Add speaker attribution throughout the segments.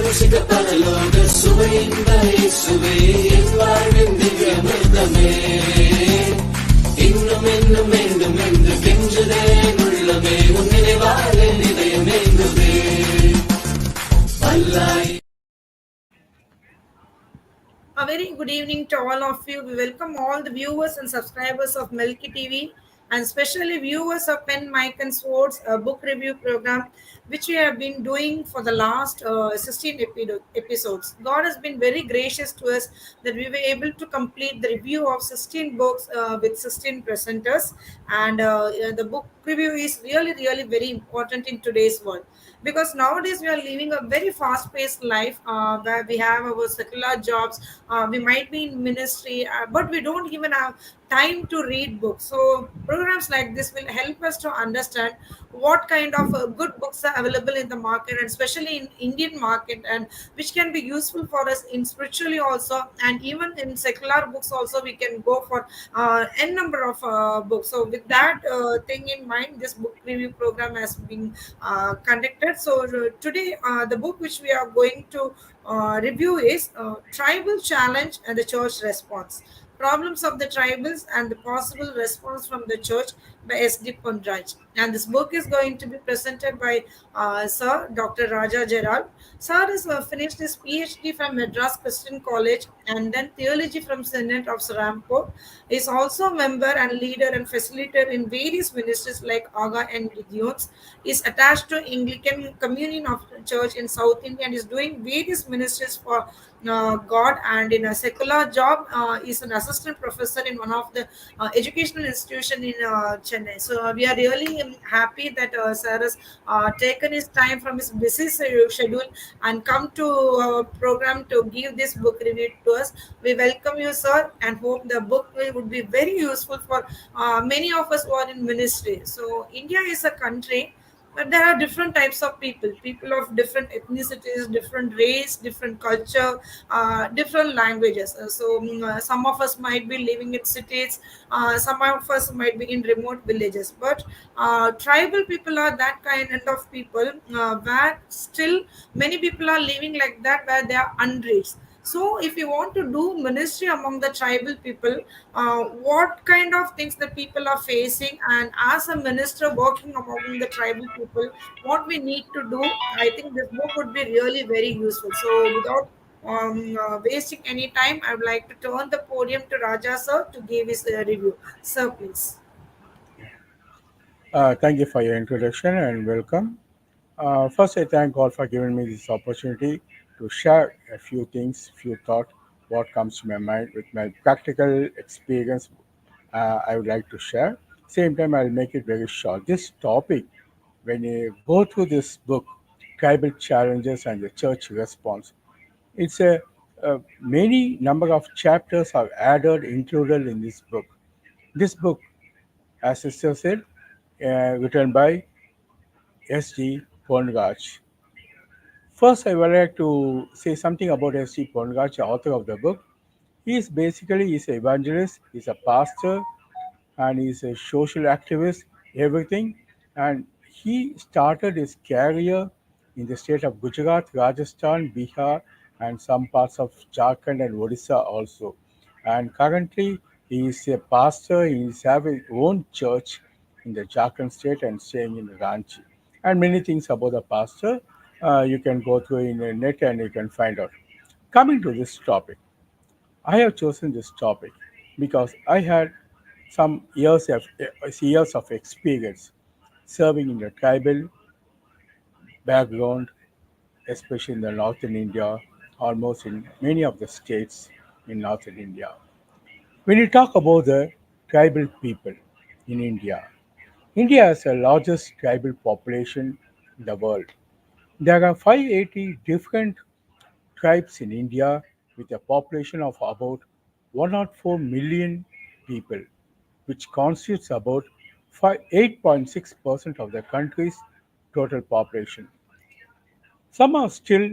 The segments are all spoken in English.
Speaker 1: ருசிக பரலோக சுவையின்ப இயேசுவே என் வாழ்வின் திவ்யமிர்தமே இன்னும் இன்னும் வேண்டும் என்று கெஞ்சுதே உள்ளமே உன் நினைவாக இதயம் ஏங்குதே வல்லாய்.
Speaker 2: A very good evening to all of you. We welcome all the viewers and subscribers of Milky TV and especially viewers of Pen, Mic and Swords, a book review program which we have been doing for the last 16 episodes. God has been very gracious to us that we were able to complete the review of 16 books with 16 presenters. And the book review is really, really very important in today's world because nowadays we are living a very fast-paced life where we have our secular jobs, we might be in ministry, but we don't even have time to read books. So programs like this will help us to understand what kind of good books are available in the market, and especially in Indian market, and which can be useful for us in spiritually also, and even in secular books also we can go for n number of books. So with that thing in mind, this book review program has been conducted. So today the book which we are going to review is Tribal Challenge and the Church Response. Problems of the Tribals and the Possible Response from the Church by SD Ponraj. And this book is going to be presented by Sir Dr. Raja Gerald. Sir has finished his PhD from Madras Christian College and then theology from Senate of Serampore. He is also a member and leader and facilitator in various ministries like Aga and Gideons. He is attached to Anglican Communion of Church in South India and is doing various ministries for God, and in a secular job is an assistant professor in one of the educational institution in Chennai. So we are really happy that Sir has taken his time from his busy schedule and come to our program to give this book review to us. We welcome you, sir, and hope the book would be very useful for many of us who are in ministry. So India is a country, but there are different types of people of different ethnicities, different race, different culture, different languages. Some of us might be living in cities, some of us might be in remote villages, but tribal people are that kind of people where still many people are living like that, where they are unreached. So, if you want to do ministry among the tribal people, what kind of things that people are facing, and as a minister working among the tribal people, what we need to do, I think this book would be really very useful. So, without wasting any time, I would like to turn the podium to Raja sir to give his review. Sir, please.
Speaker 3: Thank you for your introduction and welcome. First, I thank God for giving me this opportunity to share a few things, few thoughts, what comes to my mind with my practical experience. I would like to share. Same time, I'll make it very short. This topic, when you go through this book, tribal challenges and the church response, it's a many number of chapters are added, included in this book. This book, as sister said, written by SD Ponraj. First, I would like to say something about SD Ponraj, the author of the book. He is basically he's an evangelist, he's a pastor, and he's a social activist, everything. And he started his career in the state of Gujarat, Rajasthan, Bihar, and some parts of Jharkhand and Odisha also. And currently, he is a pastor. He is having his own church in the Jharkhand state and staying in Ranchi. And many things about the pastor you can go through in the net and you can find out. Coming to this topic, I have chosen this topic because I had some years of experience serving in the tribal background, especially in the northern India, almost in many of the states in northern India. When you talk about the tribal people in India, India has the largest tribal population in the world. There are 580 different tribes in India with a population of about 104 million people, which constitutes about 8.6% of the country's total population. Some are still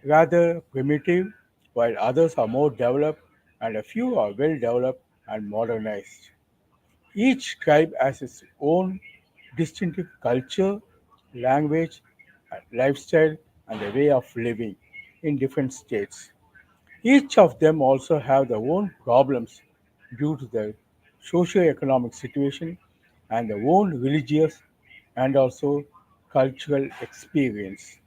Speaker 3: rather primitive, while others are more developed, and a few are well developed and modernized. Each tribe has its own distinctive culture, language, lifestyle, and a way of living. in different states. Each of them also have their own problems due to their socio-economic situation and their own religious and also cultural experience.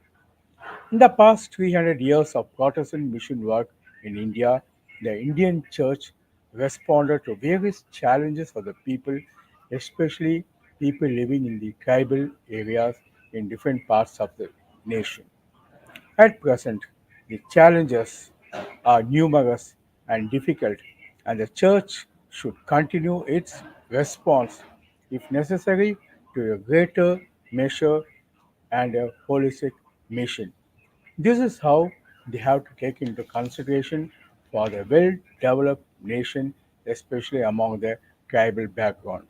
Speaker 3: In the past 300 years of Protestant mission work in India, the Indian Church responded to various challenges of the people, especially people living in the tribal areas in different parts of the nation. At present, the challenges are numerous and difficult, and the Church should continue its response, if necessary, to a greater measure and a holistic mission. This is how they have to take into consideration for the well-developed nation, especially among the tribal background.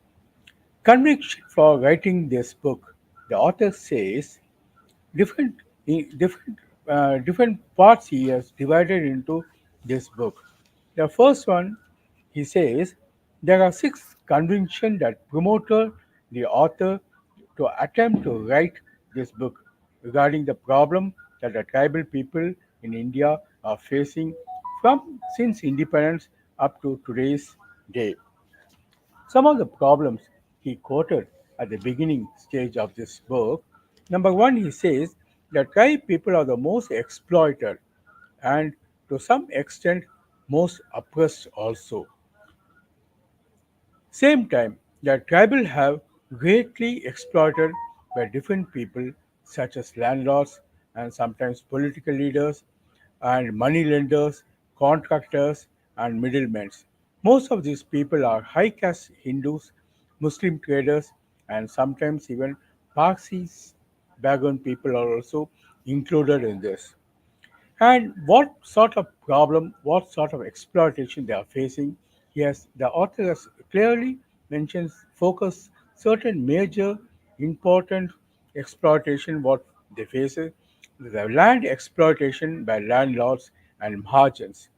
Speaker 3: Conviction for writing this book, the author says different different parts he has divided into this book. The first one, he says, there are six convictions that promoted the author to attempt to write this book regarding the problem that the tribal people in India are facing from since independence up to today's day. Some of the problems he quoted at the beginning stage of this book. Number one, he says that tribe people are the most exploited and to some extent most oppressed also. Same time, the tribal have greatly exploited by different people such as landlords and sometimes political leaders and money lenders, contractors and middlemen. Most of these people are high caste Hindus, Muslim traders and sometimes even Parsis background people are also included in this. And what sort of problem, what sort of exploitation they are facing? Yes, the author has clearly mentions focus certain major important exploitation what they face. The land exploitation by landlords and Mahajans,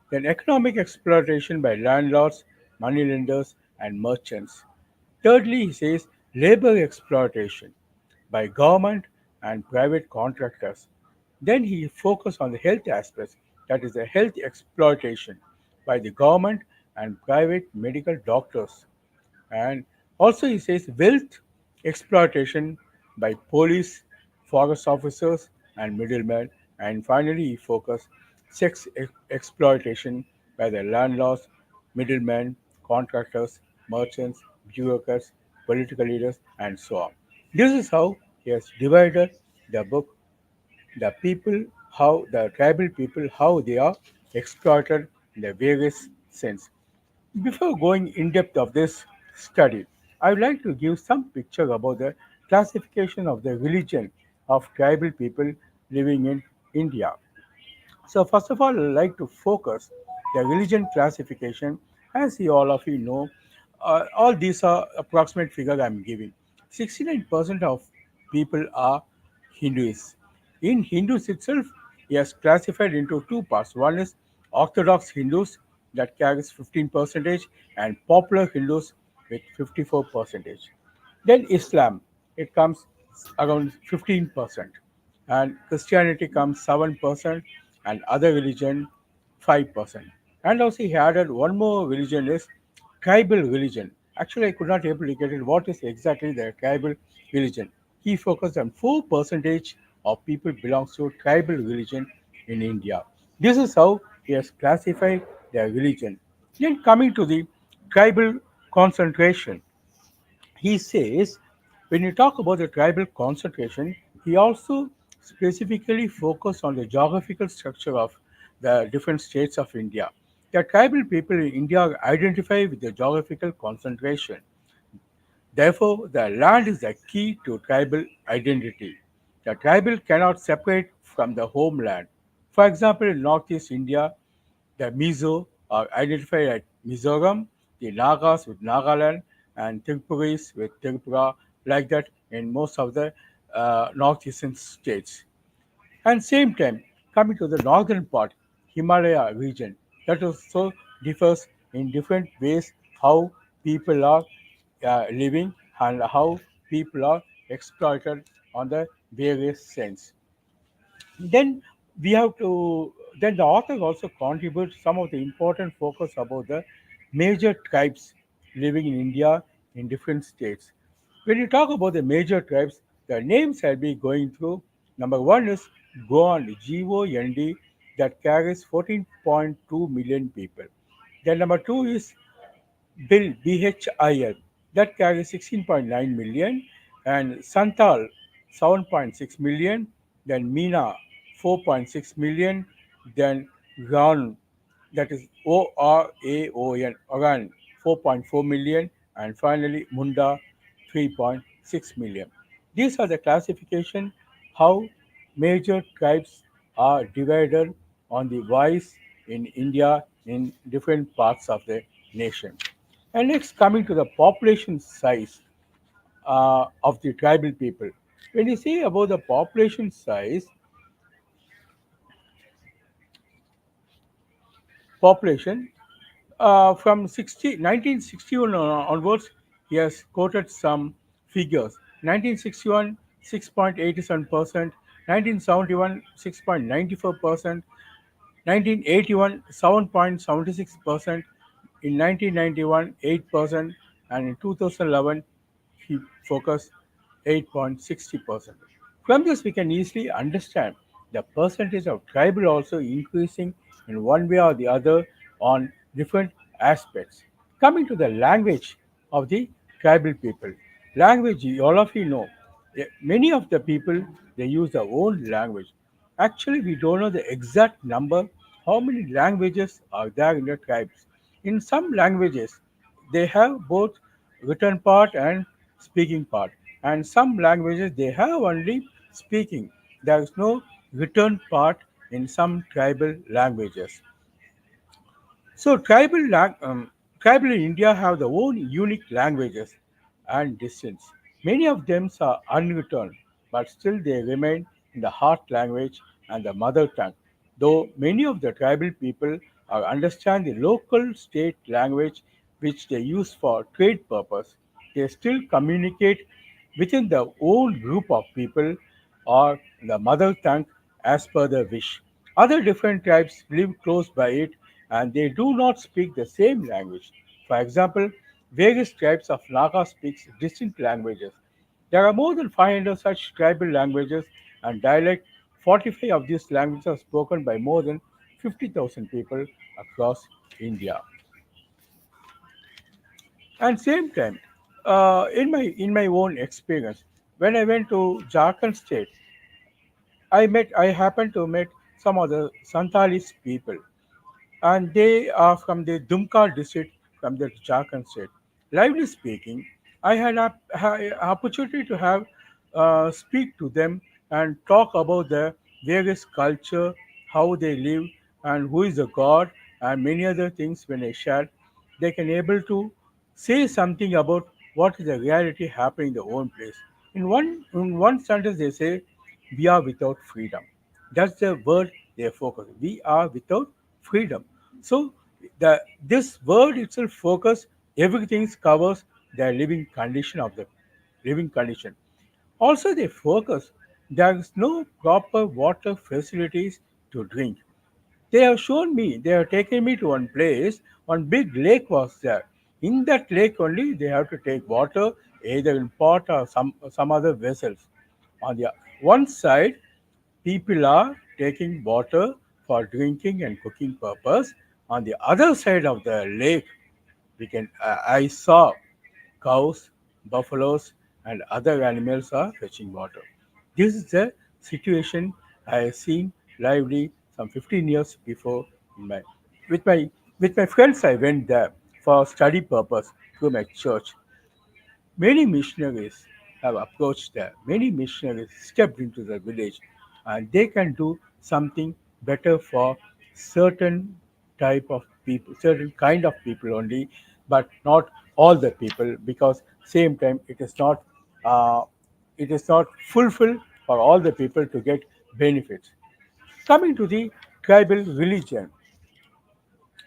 Speaker 3: then economic exploitation by landlords, moneylenders, and merchants. Thirdly, he says labor exploitation by government and private contractors. Then he focused on the health aspects, that is, the health exploitation by the government and private medical doctors. And also, he says wealth exploitation by police, forest officers, and middlemen. And finally, he focused sex exploitation by the landlords, middlemen, contractors, merchants, bureaucrats, political leaders, and so on. This is how he has divided the book, the people, how the tribal people, how they are exploited in the various sense. Before going in depth of this study, I would like to give some picture about the classification of the religion of tribal people living in India. So first of all, I'd like to focus the religion classification. As you all of you know, all these are approximate figures I'm giving. 69% of people are Hindus. In Hindus itself, he has classified into two parts. One is Orthodox Hindus that carries 15 percentage and popular Hindus with 54 percentage. Then Islam, it comes around 15%, and Christianity comes 7%, and other religion 5%. And also he added one more religion is tribal religion. Actually, I could not able to get it. What is exactly the tribal religion? He focused on 4% of people belongs to tribal religion in India. This is how he has classified their religion. Then coming to the tribal concentration, he says when you talk about the tribal concentration, he also specifically focused on the geographical structure of the different states of India. The tribal people in India identify with the geographical concentration. Therefore, the land is the key to tribal identity. The tribal cannot separate from the homeland. For example, in northeast India, the Mizo are identified as Mizoram, the Nagas with Nagaland, and Tripuris with Tripura, like that in most of the northeastern states. And same time, coming to the northern part, Himalaya region, that also differs in different ways how people are living and how people are exploited on the various sense. Then we have to then the author also contributes some of the important focus about the major tribes living in India in different states. When you talk about the major tribes, the names I'll be going through. Number one is Gond, Gond, that carries 14.2 million people. Then number two is BHIL, that carries 16.9 million, and Santal 7.6 million, then Mina 4.6 million, then Ran, that is Oraon 4.4 million, and finally Munda 3.6 million. These are the classification how major tribes are divided on the wise in India in different parts of the nation. And next, coming to the population size of the tribal people. When you say about the population size, population from 1961 onwards, he has quoted some figures. 1961, 6.87%, 1971, 6.94%, 1981, 7.76%, in 1991, 8%, and in 2011, he focused 8.60%. From this, we can easily understand the percentage of tribal also increasing in one way or the other on different aspects. Coming to the language of the tribal people. Language, all of you know, many of the people they use their own language. Actually, we don't know the exact number how many languages are there in the tribes. In some languages, they have both written part and speaking part, and some languages they have only speaking. There is no written part in some tribal languages. So tribal in India have their own unique languages and distance. Many of them are unwritten, but still they remain in the heart language and the mother tongue. Though many of the tribal people understand the local state language which they use for trade purpose, they still communicate within their own group of people or the mother tongue as per their wish. Other different tribes live close by it and they do not speak the same language. For example, various tribes of Naga speaks distinct languages. There are more than 500 such tribal languages and dialect. 45 of these languages are spoken by more than 50,000 people across India. And same time, in my own experience, when I went to Jharkhand state, I happened to meet some of the Santalis people, and they are from the Dumka district from the Jharkhand state. Lively speaking, I had an opportunity to have speak to them and talk about the various culture, how they live, and who is the god, and many other things. When I shared, they can able to say something about what is the reality happening in their own place. In one sentence, they say, "We are without freedom." That's the word they focus. We are without freedom. So this word itself focus everything covers the living condition of the living condition. Also, they focus there is no proper water facilities to drink. They have shown me, they have taken me to one place, one big lake was there. In that lake only they have to take water either in pot or some other vessels. On the one side, people are taking water for drinking and cooking purpose. On the other side of the lake, I saw cows, buffaloes, and other animals are fetching water. This is the situation I have seen lively some 15 years before in my with my with my friends. I went there for study purpose through my church. Many missionaries have approached there. Many missionaries stepped into the village and they can do something better for certain type of people, certain kind of people only, but not all the people because same time uh, it is not fulfilled for all the people to get benefits. Coming to the tribal religion,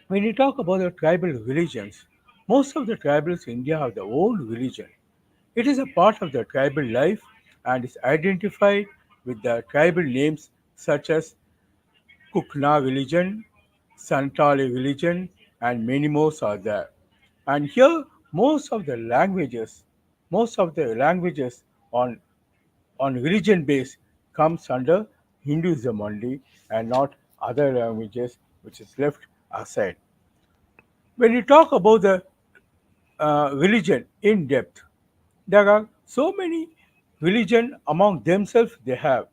Speaker 3: when you talk about the tribal religions, most of the tribals in India have their own religion. It is a part of the tribal life and is identified with the tribal names such as Kukna religion, Santali religion, and many more are there. And here, most of the languages on religion base comes under Hinduism only, and not other languages which is left aside. When you talk about the religion in depth, there are so many religion among themselves they have.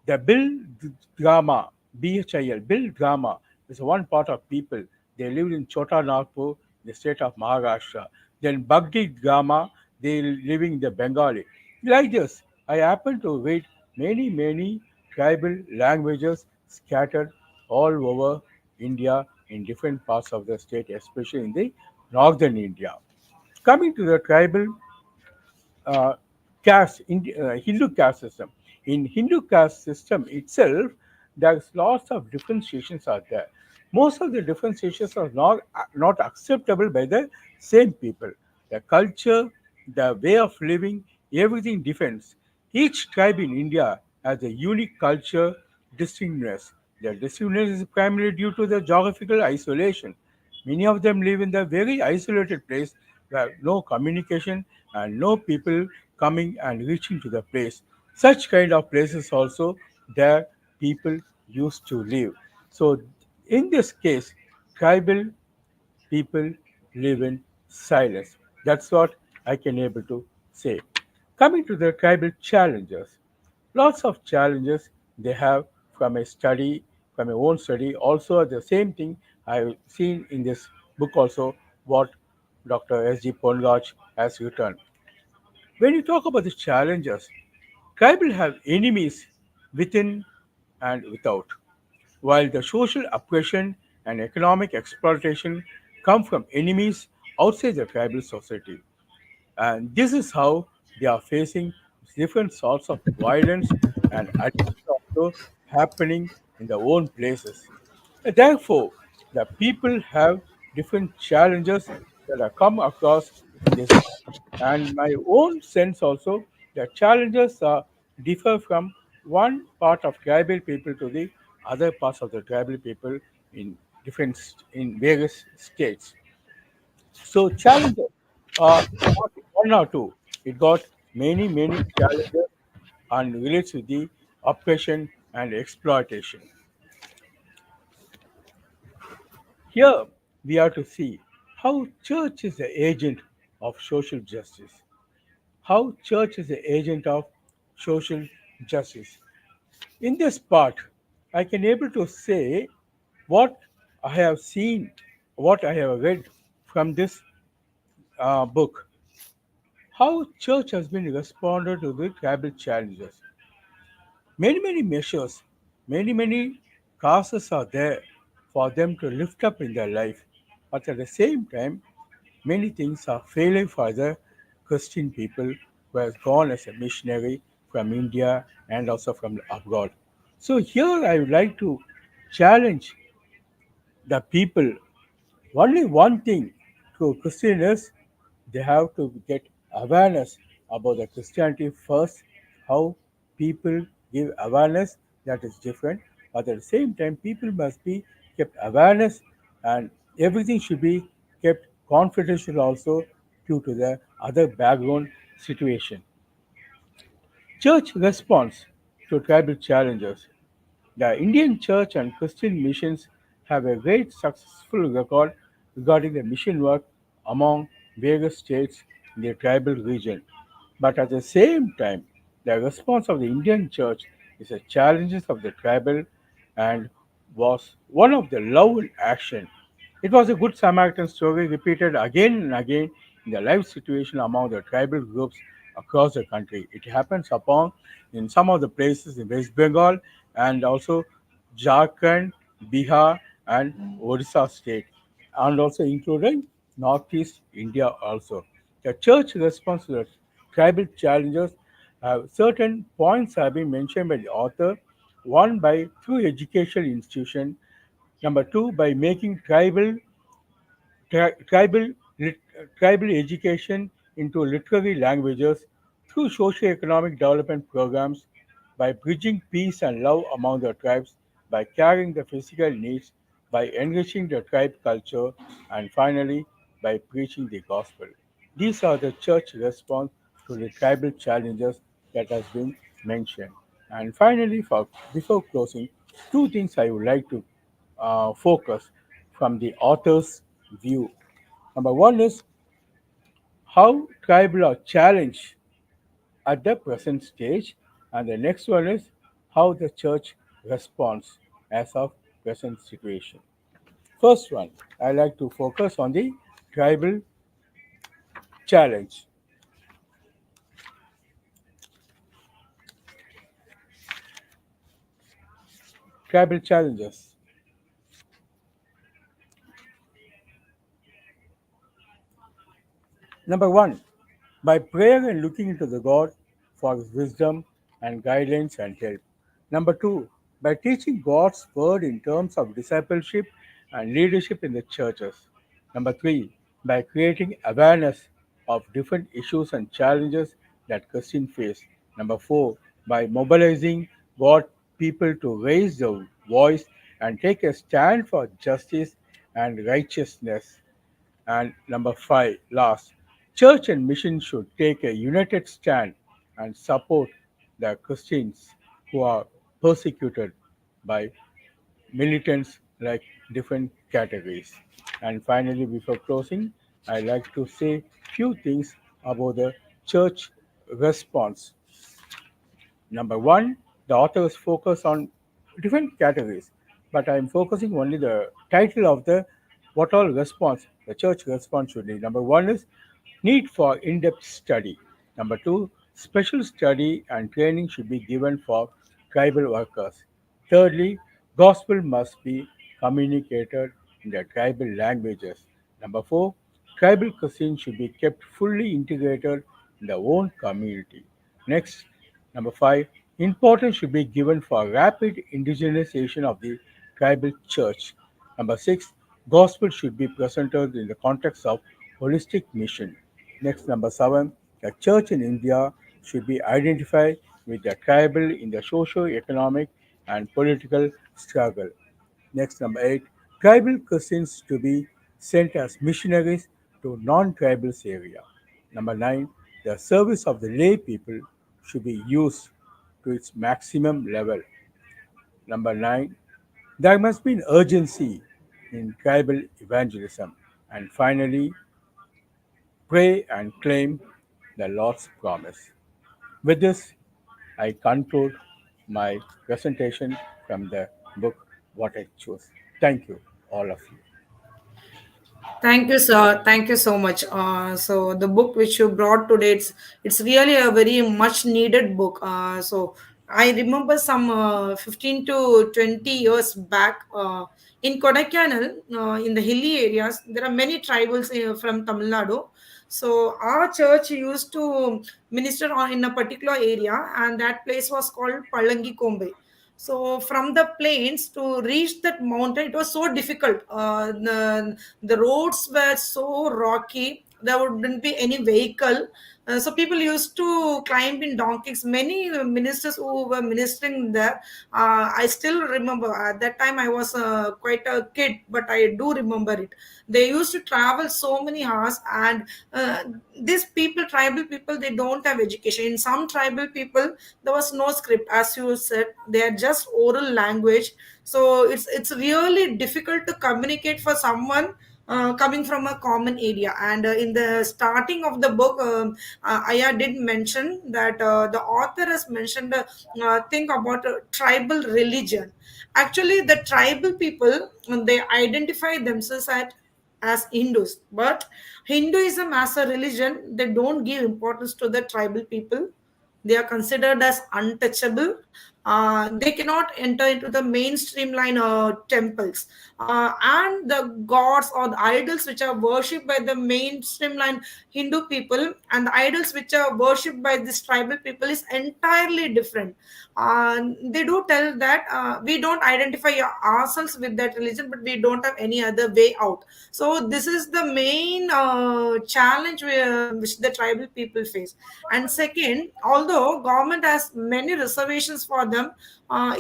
Speaker 3: The Bilgrama, BHIL, Bilgrama is one part of people. They live in Chota Nagpur, the state of Maharashtra. Then Bhakti Grama, they living in the Bengali. Like this, I happen to read many tribal languages scattered all over India in different parts of the state, especially in the northern India. Coming to the tribal uh, Hindu caste system. In Hindu caste system itself, there's lots of differentiations are there. Most of the differentiations are not acceptable by the same people. The culture, the way of living, everything differs. Each tribe in India has a unique culture, distinctness. Their distinctness is primarily due to the geographical isolation. Many of them live in the very isolated place where no communication and no people coming and reaching to the place. Such kind of places also there people used to live. So in this case, tribal people live in silence. That's what I can able to say. Coming to the tribal challenges, lots of challenges they have from a study, from a own study. Also, the same thing I've seen in this book also what Dr. SD Ponraj has written. When you talk about the challenges, tribal have enemies within and without, while the social oppression and economic exploitation come from enemies outside the tribal society. And this is how they are facing different sorts of violence and addiction also happening in their own places. Therefore, the people have different challenges that are come across in this book. And my own sense also, the challenges are differ from one part of tribal people to the other parts of the tribal people in in various states. So challenges are not one or two. It got many challenges and relates with the oppression and exploitation. Here we have to see how church is the agent of social justice. How church is the agent of social justice. In this part, I can able to say what I have seen, what I have read from this book. How church has been responded to the tribal challenges. Many measures, many causes are there for them to lift up in their life. But at the same time, many things are failing for the Christian people who has gone as a missionary from India and also from abroad. So here I would like to challenge the people. Only one thing to Christian is they have to get awareness about the Christianity first, how people give awareness that is different. But at the same time, people must be kept awareness and everything should be kept confidential also due to the other background situation. Church response to tribal challenges. The Indian Church and Christian missions have a great successful record regarding the mission work among various states in the tribal region. But at the same time, the response of the Indian Church is the challenges of the tribal and was one of the love in action. It was a good Samaritan story repeated again and again in the life situation among the tribal groups across the country. It happens upon in some of the places in West Bengal and also Jharkhand, Bihar, and Odisha state, and also including Northeast India also. The church response to the tribal challenges certain points have been mentioned by the author. One by through educational institution, number two by making tri- tribal lit- tribal education into literary languages through socio-economic development programs by bridging peace and love among the tribes by carrying the physical needs, by enriching the tribe culture, and finally by preaching the gospel. These are the church response to the tribal challenges that has been mentioned. And finally, before closing, two things I would like to focus from the author's view. Number one is how tribal are challenged at the present stage, and the next one is how the church responds as of present situation. First one, I like to focus on the tribal challenge. Tribal challenges. Number one, by prayer and looking into the God for his wisdom and guidelines and help. Number two, by teaching God's word in terms of discipleship and leadership in the churches. Number three, by creating awareness of different issues and challenges that Christians face. Number four, by mobilizing God people to raise their voice and take a stand for justice and righteousness. And number five, last, church and mission should take a united stand and support the Christians who are persecuted by militants like different categories. And finally, before closing, I like to say few things about the church response. Number one, the authors focus on different categories, but I'm focusing only the title of the what all response the church response should be. Number one is need for in-depth study. Number two, special study and training should be given for tribal workers. Thirdly, gospel must be communicated in the tribal languages. Number four, tribal cuisine should be kept fully integrated in their own community. Next, number five, importance should be given for rapid indigenization of the tribal church. Number six, gospel should be presented in the context of holistic mission. Next, number seven, the church in India should be identified with the tribal in the socio-economic and political struggle. Next, number eight, tribal Christians to be sent as missionaries to non-tribal area. Number nine, the service of the lay people should be used to its maximum level. Number nine, there must be an urgency in tribal evangelism. And finally, pray and claim the Lord's promise. With this, I conclude my presentation from the book What I Chose. Thank you, all of you.
Speaker 2: Thank you, sir. Thank you so much. So the book which you brought today, it's really a very much needed book. So I remember some 15 to 20 years back in Kodaikanal, in the hilly areas, there are many tribals from Tamil Nadu. So our church used to minister in a particular area, and that place was called Palangi Kombe. So from the plains to reach that mountain, it was so difficult. The roads were so rocky. There wouldn't be any vehicle. So people used to climb in donkeys. Many ministers who were ministering there, I still remember. At that time, I was quite a kid, but I do remember it. They used to travel so many hours, and these people, tribal people, they don't have education. In some tribal people, there was no script, as you said. They are just oral language. So it's really difficult to communicate for someone coming from a common area. And in the starting of the book, Aya did mention that the author has mentioned a thing about tribal religion. Actually, the tribal people, they identify themselves as Hindus, but Hinduism as a religion, they don't give importance to the tribal people. They are considered as untouchable. They cannot enter into the mainstream line temples, and the gods or the idols which are worshipped by the mainstream line Hindu people and the idols which are worshipped by this tribal people is entirely different. They do tell that we don't identify ourselves with that religion, but we don't have any other way out. So this is the main challenge which the tribal people face. And second, although government has many reservations for them.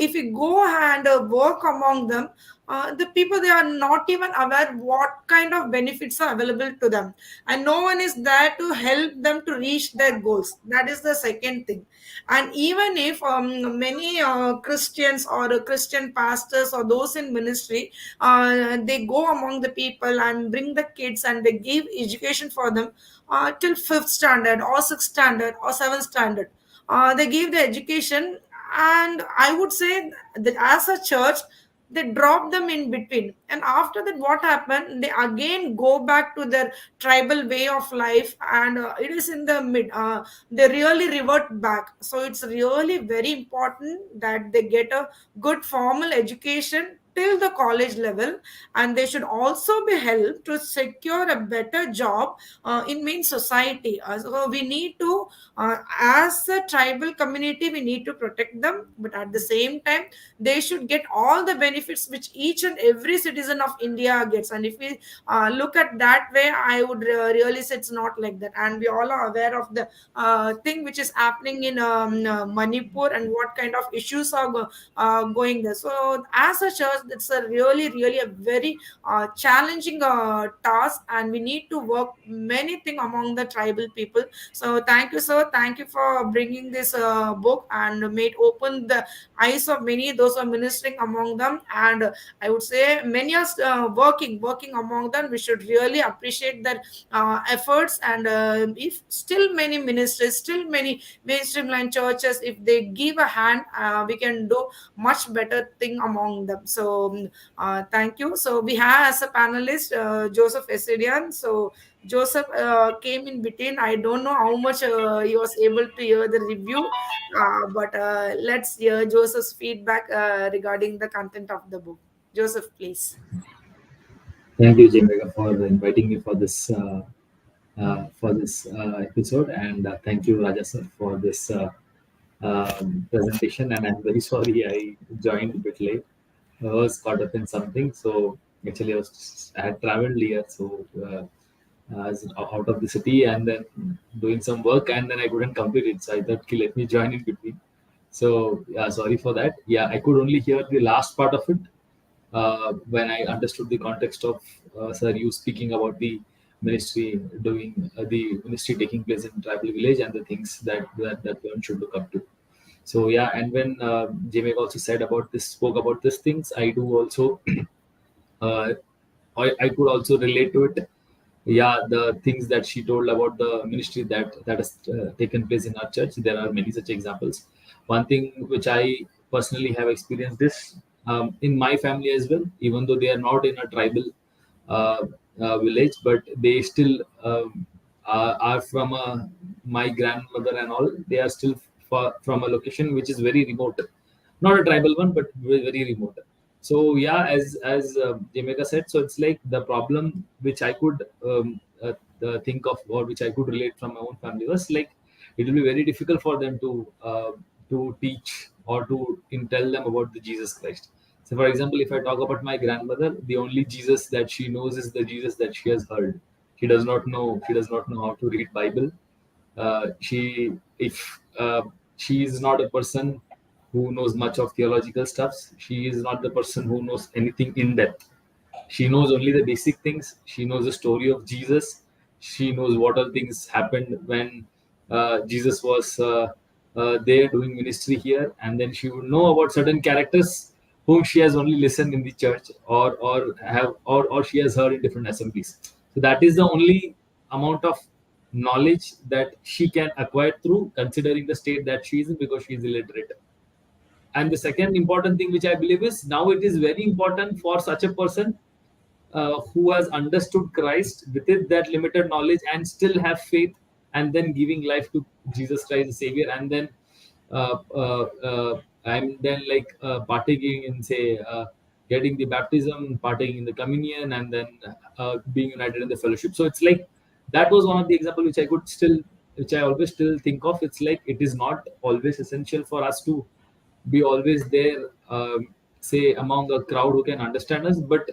Speaker 2: If we go and work among them, the people, they are not even aware what kind of benefits are available to them, and no one is there to help them to reach their goals. That is the second thing. And even if many Christians or Christian pastors or those in ministry, they go among the people and bring the kids and they give education for them till fifth standard or sixth standard or seventh standard. They give the education, and I would say that as a church, they drop them in between, and after that what happened, they again go back to their tribal way of life, and it is in the mid, they really revert back. So it's really very important that they get a good formal education till the college level, and they should also be helped to secure a better job in main society. So we need to, as a tribal community, we need to protect them, but at the same time they should get all the benefits which each and every citizen of India gets. And if we look at that way, I would really say it's not like that. And we all are aware of the thing which is happening in Manipur, and what kind of issues are going there. So as a church, it's a really a very challenging task, and we need to work many things among the tribal people. So thank you, sir. Thank you for bringing this book and made open the eyes of many those who are ministering among them. And I would say many are working among them. We should really appreciate their efforts. And if still many ministries, still many mainstream line churches, if they give a hand, we can do much better thing among them. So thank you. So we have as a panelist Joseph Essedian. So Joseph came in between. I don't know how much he was able to hear the review, but let's hear Joseph's feedback regarding the content of the book. Joseph, please.
Speaker 4: Thank you, Jemima, for inviting me for this episode, and thank you, Raja sir, for this presentation. And I'm very sorry I joined a bit late. I was caught up in something, so actually I had traveled here, so I was out of the city and then doing some work, and then I couldn't complete it. So I thought, okay, let me join in between. So yeah, sorry for that. Yeah, I could only hear the last part of it when I understood the context of sir you speaking about the ministry doing the ministry taking place in tribal village and the things that one should look up to. So yeah, and when Jemima also said about this, spoke about these things, I do also uh, I could also relate to it. Yeah, the things that she told about the ministry that has taken place in our church, there are many such examples. One thing which I personally have experienced this in my family as well, even though they are not in a tribal village, but they still are from my grandmother and all, they are still from a location which is very remote, not a tribal one, but very remote. So yeah, as Jamaica said, so it's like the problem which I could think of, or which I could relate from my own family, was like it will be very difficult for them to teach or to tell them about the Jesus Christ. So for example, if I talk about my grandmother, the only Jesus that she knows is the Jesus that she has heard. She does not know how to read Bible. She if she is not a person who knows much of theological stuffs. She is not the person who knows anything in depth. She knows only the basic things. She knows the story of Jesus. She knows what all things happened when Jesus was there doing ministry here, and then she would know about certain characters whom she has only listened in the church, or she has heard in different assemblies. So that is the only amount of knowledge that she can acquire through, considering the state that she is in, because she is illiterate. And the second important thing which I believe is, now it is very important for such a person who has understood Christ within that limited knowledge and still have faith, and then giving life to Jesus Christ the Savior, and then I'm then like partaking in, say, getting the baptism, partaking in the communion, and then being united in the fellowship. So it's like that was one of the examples which I always still think of. It's like it is not always essential for us to be always there, say, among a crowd who can understand us, but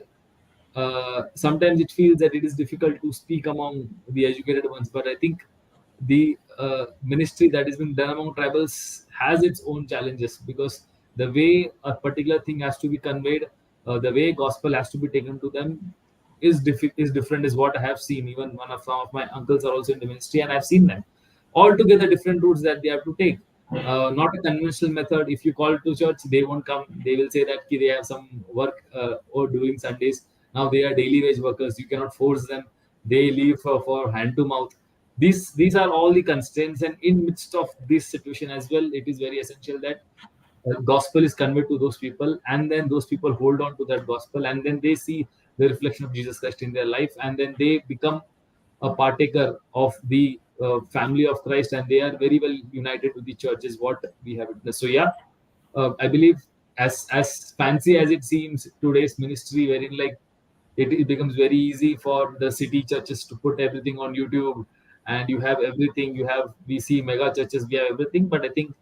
Speaker 4: sometimes it feels that it is difficult to speak among the educated ones. But I think the ministry that has been done among tribals has its own challenges, because the way a particular thing has to be conveyed, the way gospel has to be taken to them is different, is what I have seen. Even some of my uncles are also in the ministry, and I've seen them altogether different routes that they have to take. Not a conventional method. If you call to church, they won't come. They will say that they have some work or doing Sundays. Now they are daily wage workers. You cannot force them. They leave for hand to mouth. These are all the constraints, and in midst of this situation as well, it is very essential that gospel is conveyed to those people, and then those people hold on to that gospel, and then they see the reflection of Jesus Christ in their life, and then they become a partaker of the family of Christ, and they are very well united with the church, is what we have witnessed. So yeah, I believe, as fancy as it seems, today's ministry, wherein like it becomes very easy for the city churches to put everything on YouTube, and you have everything. We see mega churches, we have everything, but I think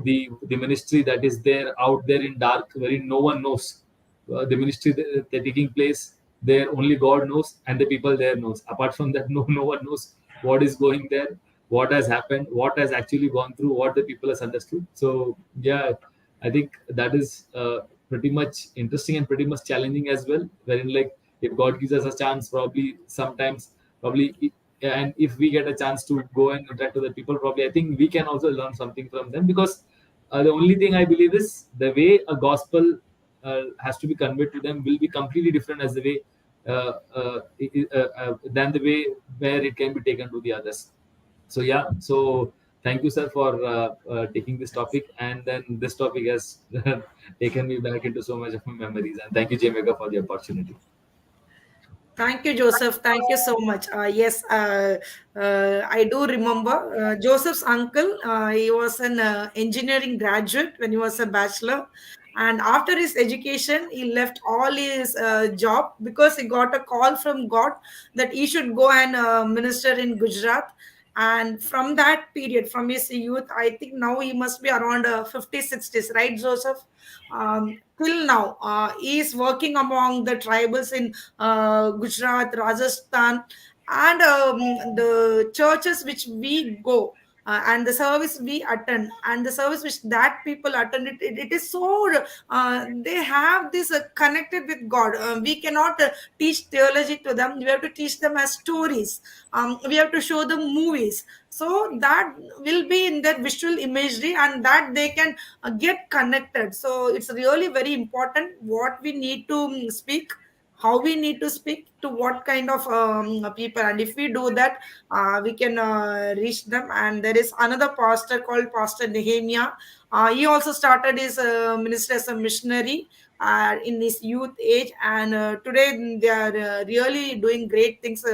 Speaker 4: the ministry that is there out there in dark, wherein no one knows, the ministry that taking place there, only God knows, and the people there knows. Apart from that, no one knows what is going there, what has happened, what has actually gone through, what the people has understood. So yeah, I think that is pretty much interesting and pretty much challenging as well. Wherein like, if God gives us a chance, probably sometimes, probably, and if we get a chance to go and interact with the people, probably I think we can also learn something from them, because the only thing I believe is the way a gospel has to be conveyed to them will be completely different as the way than the way where it can be taken to the others. So yeah, so thank you, sir, for taking this topic, and then this topic has taken me back into so much of my memories. And thank you, Jamaica, for the opportunity.
Speaker 2: Thank you, Joseph. Thank you so much. Yes, I do remember Joseph's uncle. He was an engineering graduate when he was a bachelor. And after his education, he left all his job because he got a call from God that he should go and minister in Gujarat. And from that period, from his youth, I think now he must be around 50s, 60s, right, Joseph? Till now, he is working among the tribals in Gujarat, Rajasthan, and the churches which we go. And the service we attend and the service which that people attend, it is so they have this connected with God. We cannot teach theology to them. We have to teach them as stories. We have to show them movies, so that will be in their visual imagery, and that they can get connected. So it's really very important what we need to speak, how we need to speak to what kind of people, and if we do that, we can reach them. And there is another pastor called Pastor Nehemiah. He also started his ministry as a missionary in his youth age, and today they are really doing great things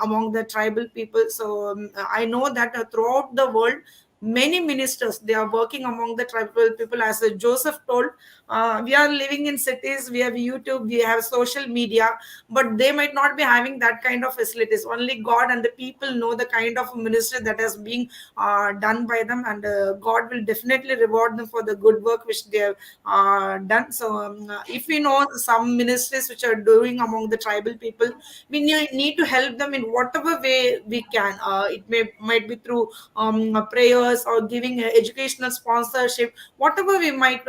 Speaker 2: among the tribal people. So I know that throughout the world, many ministers, they are working among the tribal people. As Joseph told, we are living in cities, we have YouTube, we have social media, but they might not be having that kind of facilities. Only God and the people know the kind of ministry that has been done by them, and God will definitely reward them for the good work which they have done. So if we know some ministries which are doing among the tribal people, we need to help them in whatever way we can. It might be through prayers or giving educational sponsorship, whatever we might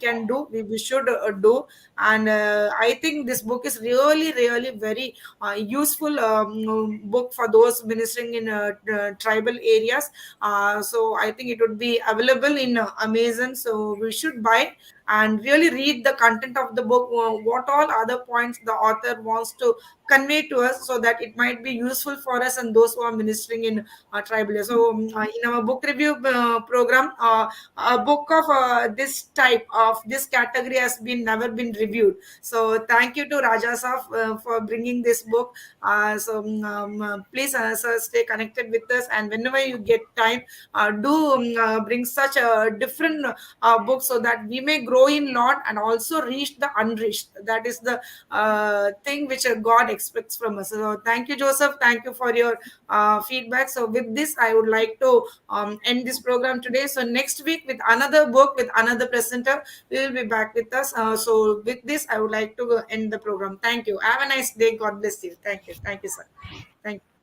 Speaker 2: can do, we should do. And I think this book is really really very useful book for those ministering in tribal areas. So I think it would be available in Amazon, so we should buy and really read the content of the book, what all other points the author wants to convey to us, so that it might be useful for us and those who are ministering in tribal area. So in our book review program, a book of this type of this category has been never been reviewed. So thank you to Raja Saf for bringing this book. Please sir, stay connected with us, and whenever you get time, do bring such a different book, so that we may grow in Lord and also reach the unreached. That is the thing which God expects from us. So thank you, Joseph. Thank you for your feedback. So with this, I would like to end this program today. So next week with another book with another presenter, we will be back with us. So with this, I would like to end the program. Thank you. Have a nice day. God bless you. Thank you. Thank you, sir. Thank you.